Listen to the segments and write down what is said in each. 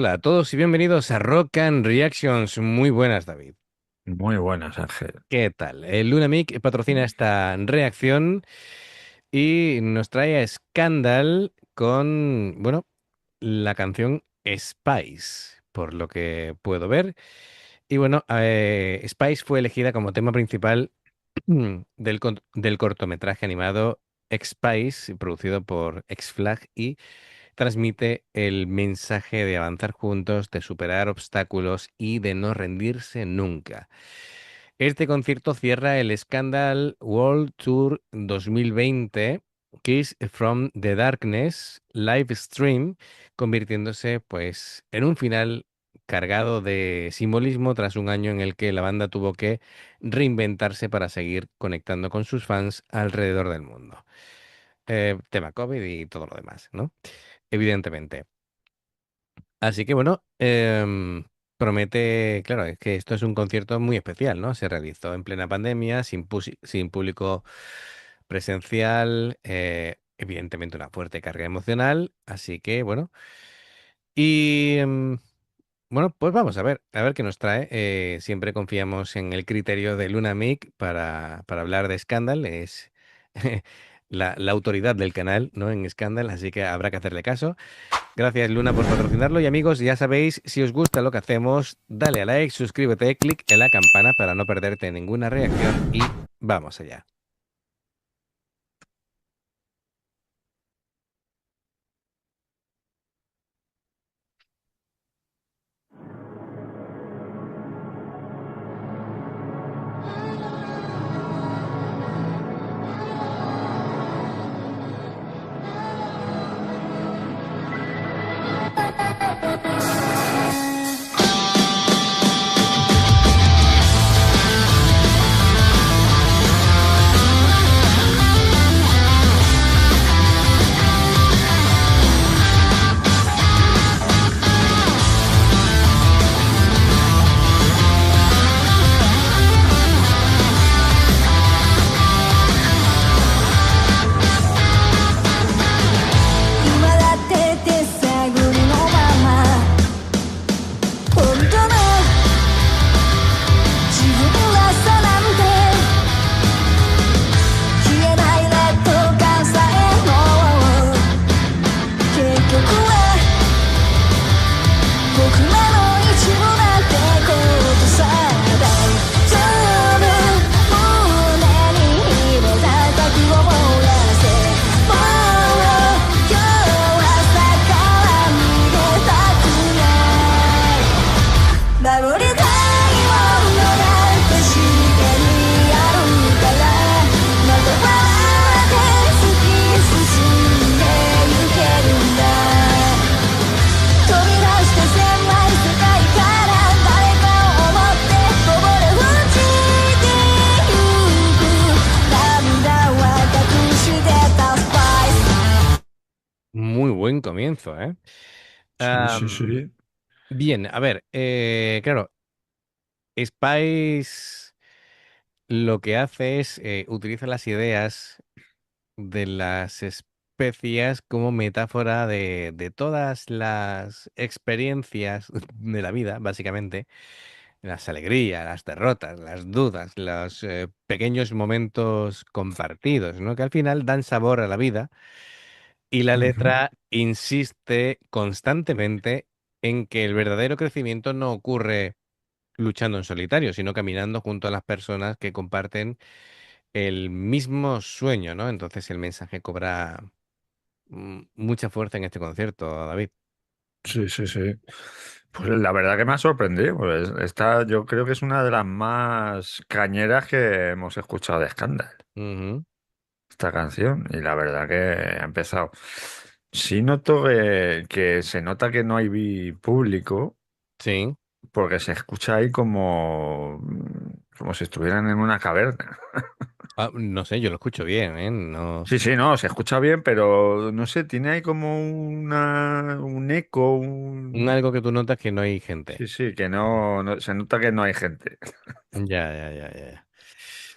Hola a todos y bienvenidos a Rock and Reactions. Muy buenas, David. Muy buenas, Ángel. ¿Qué tal? El Lunamic patrocina esta reacción y nos trae a Scandal con, bueno, la canción Spice, por lo que puedo ver. Y bueno, Spice fue elegida como tema principal del cortometraje animado X-Spice, producido por X-Flag, y transmite el mensaje de avanzar juntos, de superar obstáculos y de no rendirse nunca. Este concierto cierra el Scandal World Tour 2020, Kiss from the Darkness live stream, convirtiéndose pues en un final cargado de simbolismo tras un año en el que la banda tuvo que reinventarse para seguir conectando con sus fans alrededor del mundo. Tema COVID y todo lo demás, ¿no? Evidentemente. Así que bueno, promete, claro, es que esto es un concierto muy especial, ¿no? Se realizó en plena pandemia, sin público presencial, evidentemente una fuerte carga emocional, así que bueno, y bueno, pues vamos a ver qué nos trae. Siempre confiamos en el criterio de Luna Mic para hablar de Scandal, es la autoridad del canal, ¿no? En Scandal, así que habrá que hacerle caso. Gracias, Luna, por patrocinarlo. Y amigos, ya sabéis, si os gusta lo que hacemos, dale a like, suscríbete, clic en la campana para no perderte ninguna reacción y vamos allá. Muy buen comienzo, ¿eh? Sí, sí, Am, sí. bien, a ver, claro, Spice lo que hace es utiliza las ideas de las especias como metáfora de todas las experiencias de la vida, básicamente. Las alegrías, las derrotas, las dudas, los pequeños momentos compartidos, ¿no? Que al final dan sabor a la vida. Y la Ujú. letra insiste constantemente en que el verdadero crecimiento no ocurre luchando en solitario, sino caminando junto a las personas que comparten el mismo sueño, ¿no? Entonces el mensaje cobra mucha fuerza en este concierto, David. Sí, sí, sí. Pues la verdad que me ha sorprendido. Pues esta yo creo que es una de las más cañeras que hemos escuchado de Scandal, Ujú. esta canción. Y la verdad que ha empezado. Sí noto que se nota que no hay público, Sí. porque se escucha ahí como si estuvieran en una caverna. Ah, no sé, yo lo escucho bien, ¿eh? No, Sí, sí, no, se escucha bien, pero no sé, tiene ahí como un eco, algo que tú notas que no hay gente. Sí, sí, que se nota que no hay gente. Ya, ya, ya, ya, ya.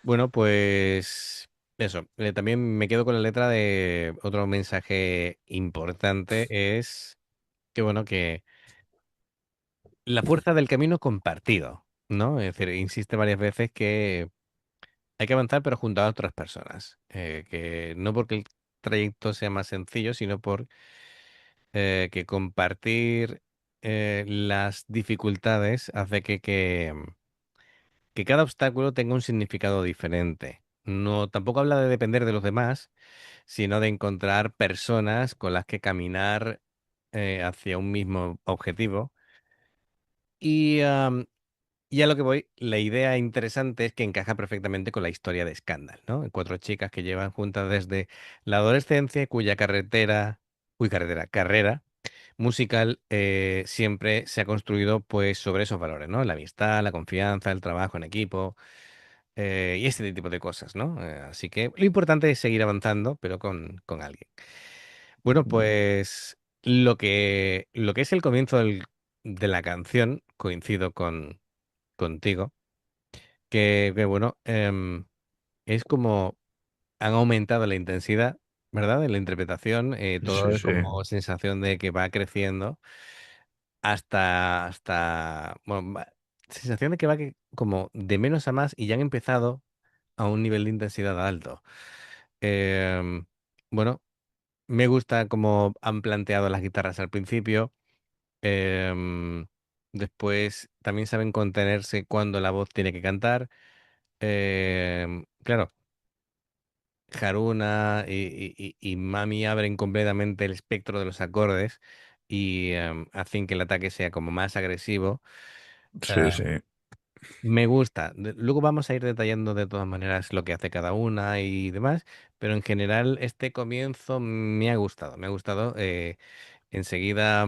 Bueno, pues eso. También me quedo con la letra de otro mensaje importante es que bueno, que la fuerza del camino compartido, ¿no? Es decir, insiste varias veces que hay que avanzar, pero junto a otras personas. Que no porque el trayecto sea más sencillo, sino por que compartir las dificultades hace que cada obstáculo tenga un significado diferente. No, tampoco habla de depender de los demás, sino de encontrar personas con las que caminar hacia un mismo objetivo. Y y a lo que voy, la idea interesante es que encaja perfectamente con la historia de Scandal, ¿no? Cuatro chicas que llevan juntas desde la adolescencia, cuya carrera musical siempre se ha construido pues sobre esos valores, ¿no? La amistad, la confianza, el trabajo en equipo y este tipo de cosas, ¿no? Así que lo importante es seguir avanzando, pero con alguien. Bueno, pues lo que es el comienzo de la canción, coincido contigo, bueno, es como han aumentado la intensidad, ¿verdad? De la interpretación, Sí, todo es sí, como sensación de que va creciendo bueno, sensación de que como de menos a más y ya han empezado a un nivel de intensidad alto. Em, bueno, me gusta cómo han planteado las guitarras al principio. em, Después también saben contenerse cuando la voz tiene que cantar. Claro, Haruna y Mami abren completamente el espectro de los acordes y hacen que el ataque sea como más agresivo. sí, sí. Me gusta. Luego vamos a ir detallando de todas maneras lo que hace cada una y demás, pero en general este comienzo me ha gustado. Me ha gustado. Enseguida,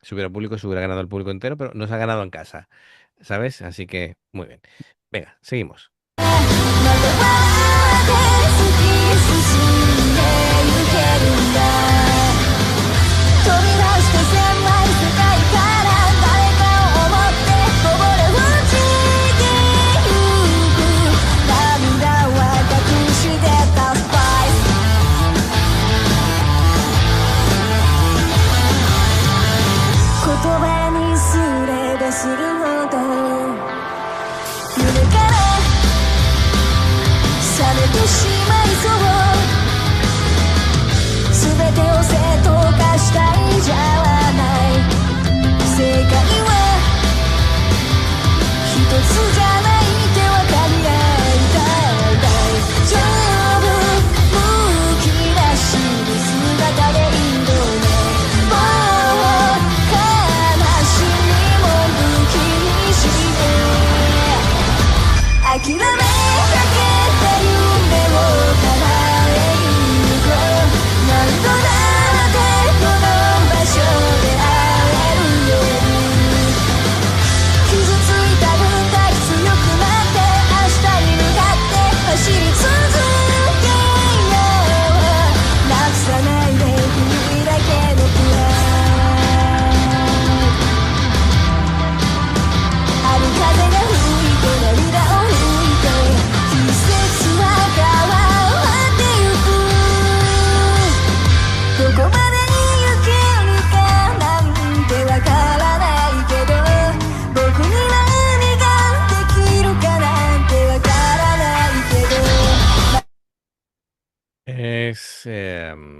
si hubiera público, se hubiera ganado el público entero, pero nos ha ganado en casa, ¿sabes? Así que muy bien. Venga, seguimos.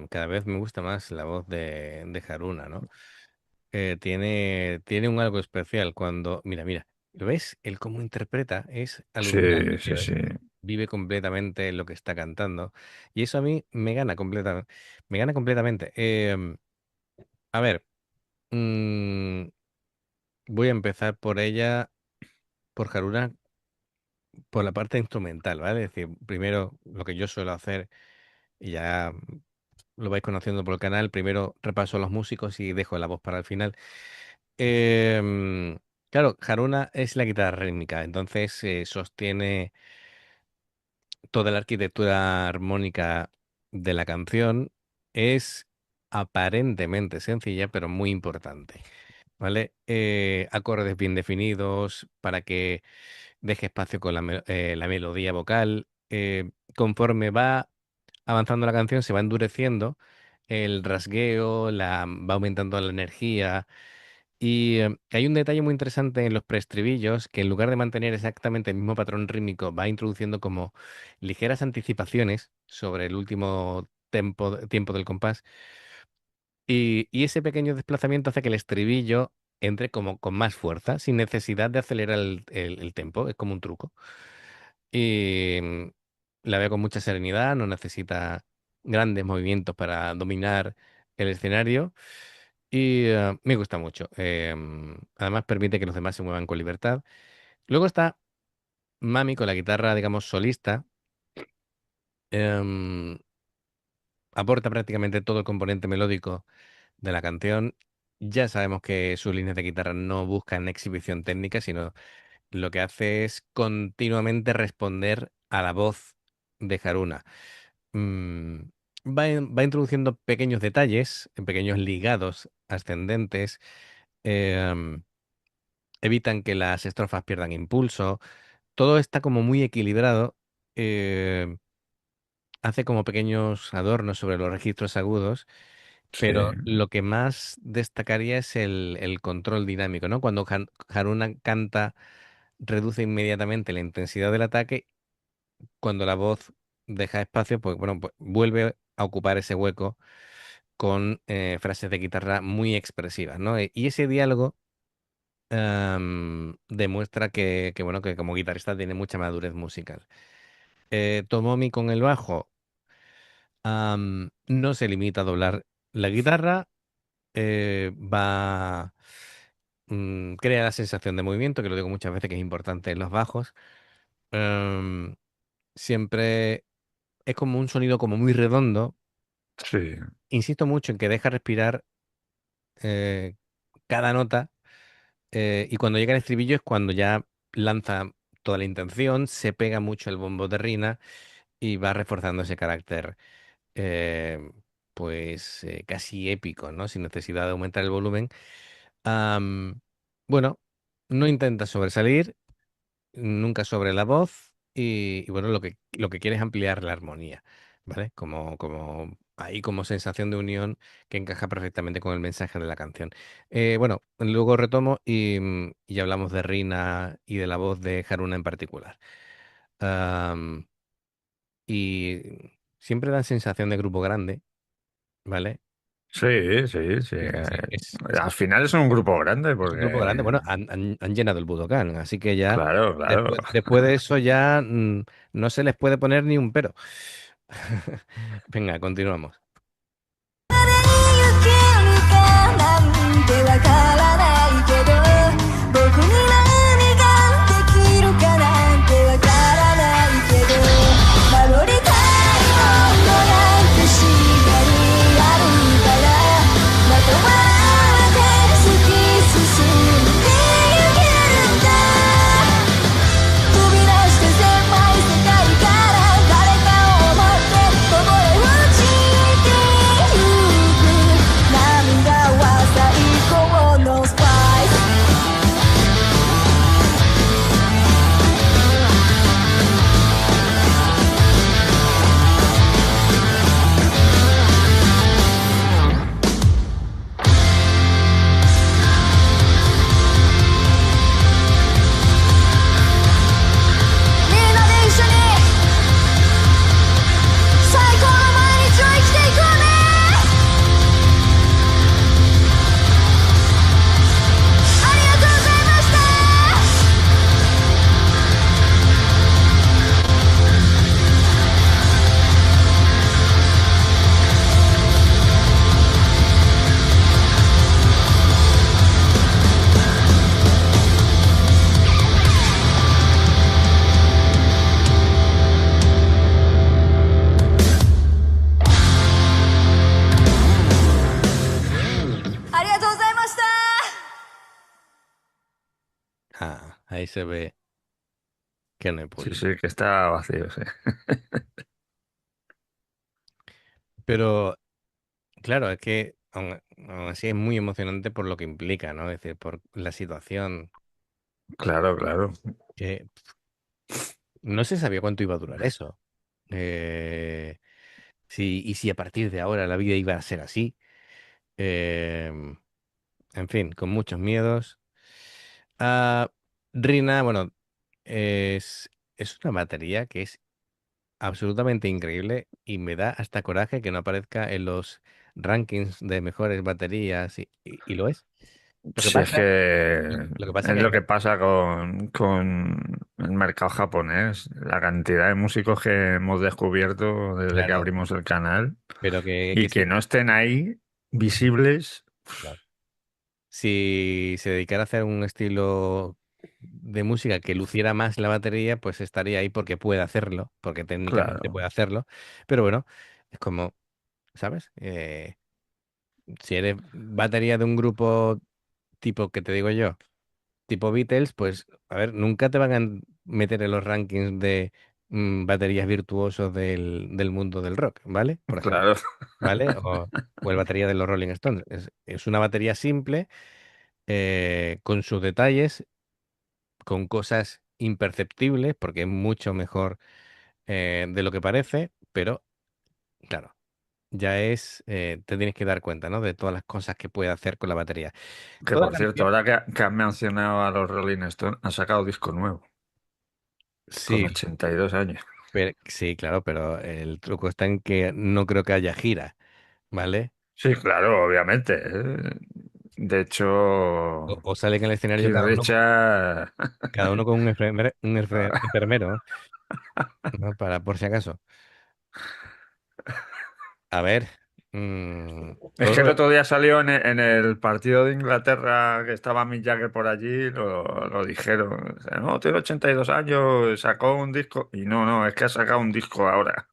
cada vez me gusta más la voz de Haruna, ¿no? Tiene un algo especial cuando, mira, ¿lo ves? El cómo interpreta es Sí, sí, alucinante. sí. Vive completamente lo que está cantando. Y eso a mí me gana completamente. A ver, mm, voy a empezar por ella, por Haruna, por la parte instrumental, ¿vale? Es decir, primero lo que yo suelo hacer, y ya lo vais conociendo por el canal, primero repaso a los músicos y dejo la voz para el final. Claro, Haruna es la guitarra rítmica, entonces sostiene toda la arquitectura armónica de la canción. Es aparentemente sencilla, pero muy importante, ¿vale? Acordes bien definidos para que deje espacio con la melodía vocal. Conforme va avanzando la canción, se va endureciendo el rasgueo, va aumentando la energía. Y hay un detalle muy interesante en los preestribillos que en lugar de mantener exactamente el mismo patrón rítmico, va introduciendo como ligeras anticipaciones sobre el último tiempo del compás. Y ese pequeño desplazamiento hace que el estribillo entre como con más fuerza, sin necesidad de acelerar el tempo. Es como un truco. Y la veo con mucha serenidad, no necesita grandes movimientos para dominar el escenario. Y me gusta mucho. Además, permite que los demás se muevan con libertad. Luego está Mami con la guitarra, digamos, solista. em, Aporta prácticamente todo el componente melódico de la canción. Ya sabemos que sus líneas de guitarra no buscan exhibición técnica, sino lo que hace es continuamente responder a la voz de Haruna. Mm, va introduciendo pequeños detalles, pequeños ligados ascendentes, em, evitan que las estrofas pierdan impulso. Todo está como muy equilibrado. eh, Hace como pequeños adornos sobre los registros agudos, Sí, pero lo que más destacaría es el control dinámico, ¿no? Cuando Haruna canta, reduce inmediatamente la intensidad del ataque. Cuando la voz deja espacio, pues bueno, pues vuelve a ocupar ese hueco con frases de guitarra muy expresivas, ¿no? Y ese diálogo demuestra bueno, que como guitarrista tiene mucha madurez musical. Tomomi con el bajo no se limita a doblar la guitarra, va crea la sensación de movimiento, que lo digo muchas veces que es importante en los bajos. Em, Siempre es como un sonido como muy redondo. sí, Insisto mucho en que deja respirar eh, cada nota, y cuando llega el estribillo es cuando ya lanza toda la intención, se pega mucho el bombo de Rina y va reforzando ese carácter eh, casi épico, ¿no? Sin necesidad de aumentar el volumen. Am, bueno, no intenta sobresalir, nunca sobre la voz y bueno, lo que quiere es ampliar la armonía, ¿vale? Como ahí como sensación de unión que encaja perfectamente con el mensaje de la canción. Bueno, luego retomo y hablamos de Rina y de la voz de Haruna en particular. Am, y siempre dan sensación de grupo grande, ¿vale? sí, sí, sí. Sí, sí, sí. Es Al final es un grupo grande Es un grupo grande. porque, Bueno, han llenado el Budokan, así que ya claro, claro. después de eso ya no se les puede poner ni un pero. Venga, continuamos. 飛び出して先輩世界から誰かを待って飛ぼえ落ちてゆく涙は最高のスパイスみんなで一緒に最高の毎日を生きていこうねありがとうございましたありがとうございました Ahí se ve que no hay Sí, público. sí, que está vacío, sí. Pero claro, es que aún así es muy emocionante por lo que implica, ¿no? Es decir, por la situación Claro, claro. que no se sabía cuánto iba a durar eso. Eh, y si a partir de ahora la vida iba a ser así. En fin, con muchos miedos. Ah, Rina, bueno, es, es una batería que es absolutamente increíble y me da hasta coraje que no aparezca en los rankings de mejores baterías y lo es. Lo que Si es pasa, que lo que pasa es que, lo que pasa con el mercado japonés, la cantidad de músicos que hemos descubierto desde que claro, abrimos el canal pero y que que sí. no estén ahí visibles. Claro. Si se dedicara a hacer un estilo de música que luciera más la batería, pues estaría ahí porque puede hacerlo, porque técnicamente Claro, puede hacerlo. Pero bueno, es como, ¿sabes? Si eres batería de un grupo tipo que te digo yo, tipo Beatles, pues a ver, nunca te van a meter en los rankings de baterías virtuosos del mundo del rock, ¿vale? Por ejemplo, claro. ¿vale? O el batería de los Rolling Stones. Es una batería simple, con sus detalles, con cosas imperceptibles, porque es mucho mejor de lo que parece, pero claro, ya te tienes que dar cuenta, ¿no? De todas las cosas que puede hacer con la batería. Que Toda por cierto, canción. ahora que has mencionado a los Rolling Stones, han sacado disco nuevo, con Sí, 82 años. sí, claro, pero el truco está en que no creo que haya gira, ¿vale? Sí, claro, obviamente. De hecho, O salen en el escenario Keith Richards. cada uno con enfermero, ¿no? Para por si acaso. A ver, Es que el todo, otro día salió en el partido de Inglaterra que estaba Mick Jagger por allí, lo dijeron. O sea, no, tiene 82 años, sacó un disco. Y no, no, es que ha sacado un disco ahora.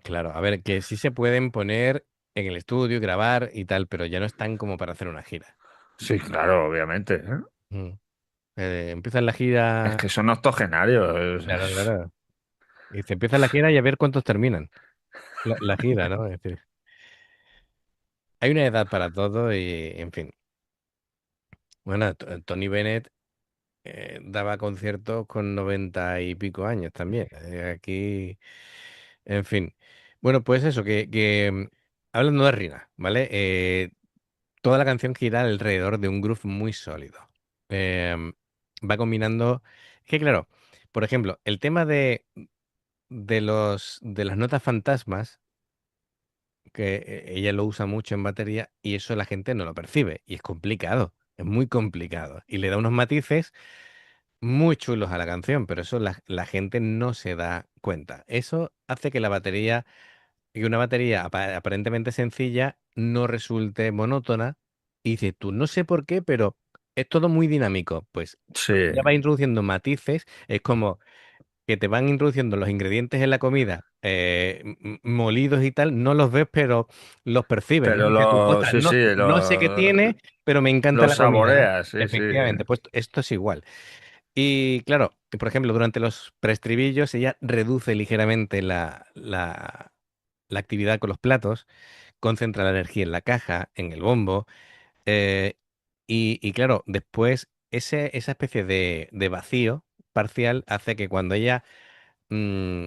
claro, a ver, que sí se pueden poner en el estudio, grabar y tal, pero ya no están como para hacer una gira. Sí, claro, obviamente. ¿Eh? Mm. Empiezan la Es gira, que son octogenarios. claro, claro. Y se empieza la gira y a ver cuántos terminan la gira, ¿no? Es decir, hay una edad para todo y, en fin. Bueno, Tony Bennett daba conciertos con 90 y pico años también. Aquí, en fin. Bueno, pues eso, hablando de Rina, ¿vale? Toda la canción gira alrededor de un groove muy sólido. Em, Va combinando. Es que claro, por ejemplo, el tema de las notas fantasmas, que ella lo usa mucho en batería, y eso la gente no lo percibe. Y es complicado, es muy complicado. Y le da unos matices muy chulos a la canción, pero eso la gente no se da cuenta. Eso hace que una batería aparentemente sencilla no resulte monótona. Y dices tú, no sé por qué, pero es todo muy dinámico. Pues Sí, ya va introduciendo matices, es como que te van introduciendo los ingredientes en la comida, molidos y tal, no los ves, pero los percibes, ¿no? pero Dices tú, ostras, sí, sí, no sé qué tiene, pero me encanta lo la comida, ¿no? saboreas, sí, sí. Efectivamente, pues esto es igual. Y claro, por ejemplo, durante los preestribillos ella reduce ligeramente la actividad con los platos, concentra la energía en la caja, en el bombo, eh, y claro, después esa especie de vacío parcial hace que cuando ella mm,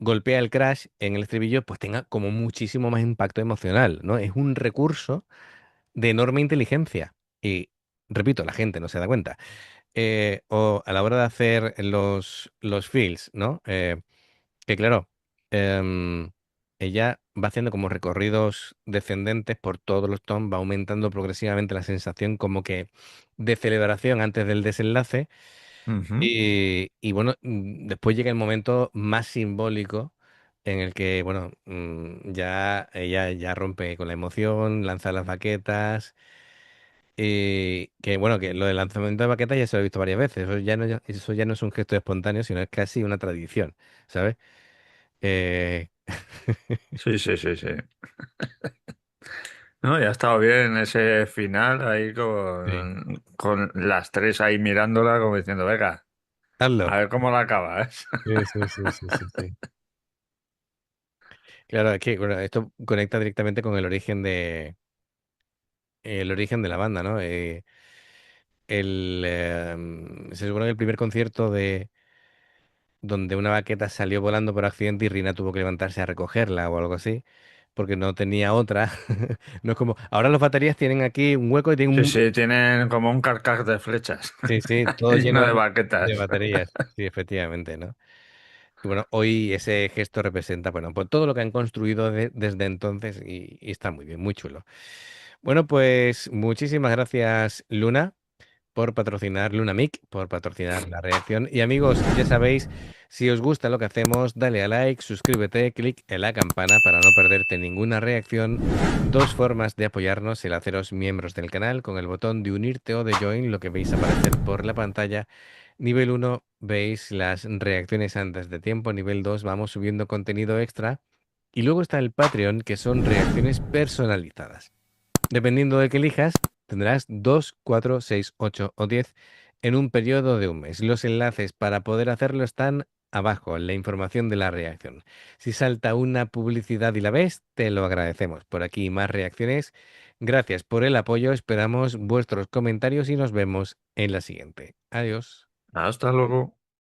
golpea el crash en el estribillo, pues tenga como muchísimo más impacto emocional, ¿no? Es un recurso de enorme inteligencia. Y repito, la gente no se da cuenta. O a la hora de hacer los fills, ¿no? Que claro, em, ella va haciendo como recorridos descendentes por todos los tonos, va aumentando progresivamente la sensación como que de celebración antes del desenlace. Ujú. Y bueno, después llega el momento más simbólico en el que, bueno, ya ella ya rompe con la emoción, lanza las baquetas. Que bueno, que lo del lanzamiento de baquetas ya se lo he visto varias veces. Eso ya no es un gesto espontáneo, sino es casi una tradición, ¿sabes? Eh, Sí, sí, sí, sí. No, ya ha estado bien ese final ahí sí. con las tres ahí mirándola como diciendo, venga, Hazlo. a ver cómo la acabas. Sí, sí, sí, sí, sí, sí. Claro, es que bueno, esto conecta directamente con el origen de la banda, ¿no? Se supone que el primer concierto donde una baqueta salió volando por accidente y Rina tuvo que levantarse a recogerla o algo así, porque no tenía otra. No es como, ahora las baterías tienen aquí un hueco y tienen Sí, un... sí, tienen como un carcas de flechas Sí, sí, todo lleno lleno de de baquetas. baterías. Sí, efectivamente, ¿no? Y bueno, hoy ese gesto representa, bueno, pues todo lo que han construido desde entonces y está muy bien, muy chulo. Bueno, pues muchísimas gracias, Luna, por patrocinar, Lunamic, por patrocinar la reacción. Y amigos, ya sabéis, si os gusta lo que hacemos, dale a like, suscríbete, clic en la campana para no perderte ninguna reacción. Dos formas de apoyarnos: el haceros miembros del canal con el botón de unirte o de join, lo que veis aparecer por la pantalla. Nivel uno veis las reacciones antes de tiempo. Nivel 2 vamos subiendo contenido extra. Y luego está el Patreon, que son reacciones personalizadas. Dependiendo de que elijas, tendrás 2, 4, 6, 8 o 10 en un periodo de un mes. Los enlaces para poder hacerlo están abajo en la información de la reacción. Si salta una publicidad y la ves, te lo agradecemos. Por aquí más reacciones. Gracias por el apoyo. Esperamos vuestros comentarios y nos vemos en la siguiente. Adiós. Hasta luego.